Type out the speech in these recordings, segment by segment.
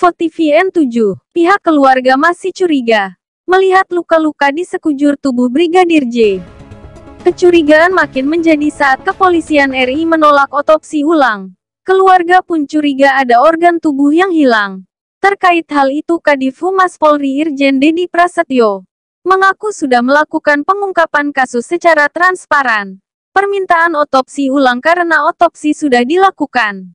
Info TVN7, pihak keluarga masih curiga melihat luka-luka di sekujur tubuh Brigadir J. Kecurigaan makin menjadi saat kepolisian RI menolak otopsi ulang. Keluarga pun curiga ada organ tubuh yang hilang. Terkait hal itu Kadif Humas Polri Irjen Dedi Prasetyo mengaku sudah melakukan pengungkapan kasus secara transparan. Permintaan otopsi ulang karena otopsi sudah dilakukan.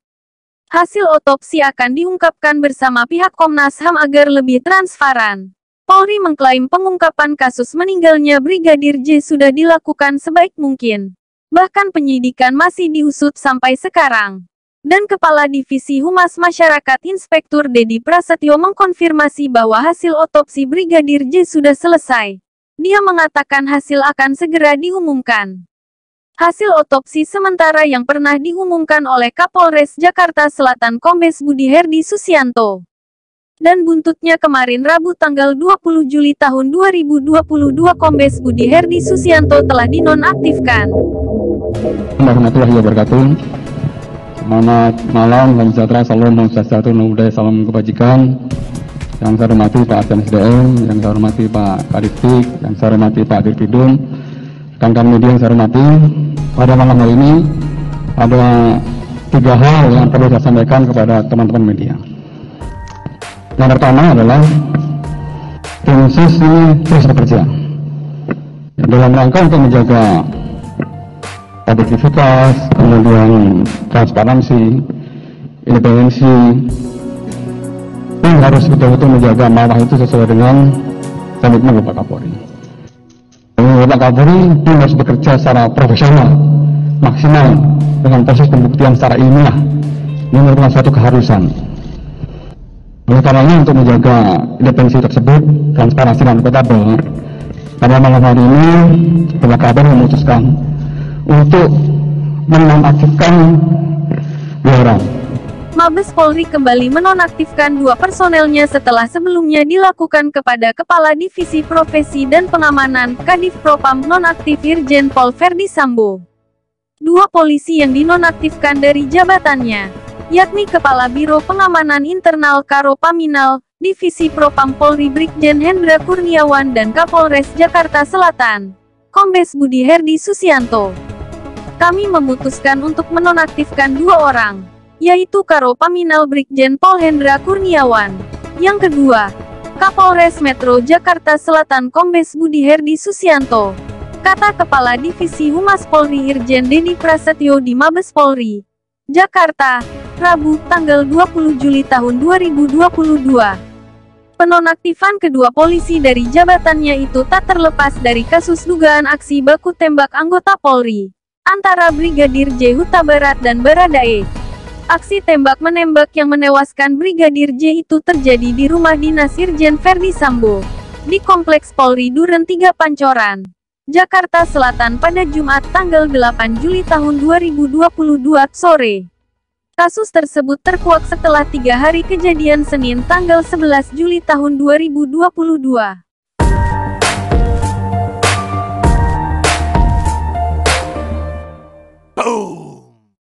Hasil otopsi akan diungkapkan bersama pihak Komnas HAM agar lebih transparan. Polri mengklaim pengungkapan kasus meninggalnya Brigadir J sudah dilakukan sebaik mungkin. Bahkan penyidikan masih diusut sampai sekarang. Dan Kepala Divisi Humas Masyarakat Inspektur Dedi Prasetyo mengkonfirmasi bahwa hasil otopsi Brigadir J sudah selesai. Dia mengatakan hasil akan segera diumumkan. Hasil otopsi sementara yang pernah diumumkan oleh Kapolres Jakarta Selatan Kombes Budi Herdi Susianto. Dan buntutnya kemarin Rabu tanggal 20 Juli tahun 2022 Kombes Budi Herdi Susianto telah dinonaktifkan. Warahmatullahi wabarakatuh. Selamat malam, salam sejahtera, salam sejahtera, budaya, salam kebajikan. Yang saya hormati Pak SDM, yang saya hormati Pak Kadiftik, yang saya hormati Pak Dirpidum, rekan-rekan media yang saya hormati. Pada malam hari ini ada 3 hal yang perlu saya sampaikan kepada teman-teman media. Yang pertama adalah tim sus ini terus bekerja dalam rangka untuk menjaga objektivitas, kemudian transparansi, independensi. Tim harus betul-betul menjaga marwah itu sesuai dengan komitmen Bapak Kapolri. Bapak Kapolri, tim harus bekerja secara profesional, maksimal, dengan proses pembuktian secara ilmiah. Ini merupakan suatu keharusan. Oleh karenanya untuk menjaga independensi tersebut, transparansi dan akuntabel, pada malam hari ini Bapak Kapolri memutuskan untuk menonaktifkan 2 orang. Mabes Polri kembali menonaktifkan 2 personelnya setelah sebelumnya dilakukan kepada Kepala Divisi Profesi dan Pengamanan, Kadif Propam nonaktif Irjen Pol Verdi Sambo. 2 polisi yang dinonaktifkan dari jabatannya, yakni Kepala Biro Pengamanan Internal Karo Paminal, Divisi Propam Polri Brigjen Hendra Kurniawan dan Kapolres Jakarta Selatan, Kombes Budi Herdi Susianto. Kami memutuskan untuk menonaktifkan 2 orang, yaitu Karo Paminal Brigjen Pol Hendra Kurniawan. Yang kedua, Kapolres Metro Jakarta Selatan Kombes Budi Herdi Susianto, kata Kepala Divisi Humas Polri Irjen Dedi Prasetyo di Mabes Polri, Jakarta, Rabu, tanggal 20 Juli tahun 2022. Penonaktifan kedua polisi dari jabatannya itu tak terlepas dari kasus dugaan aksi baku tembak anggota Polri antara Brigadir J Huta Barat dan Baradae. Aksi tembak-menembak yang menewaskan Brigadir J itu terjadi di rumah dinas Irjen Verdi Sambo, di Kompleks Polri Duren 3 Pancoran, Jakarta Selatan pada Jumat tanggal 8 Juli tahun 2022 sore. Kasus tersebut terkuak setelah 3 hari kejadian Senin tanggal 11 Juli tahun 2022. Boom!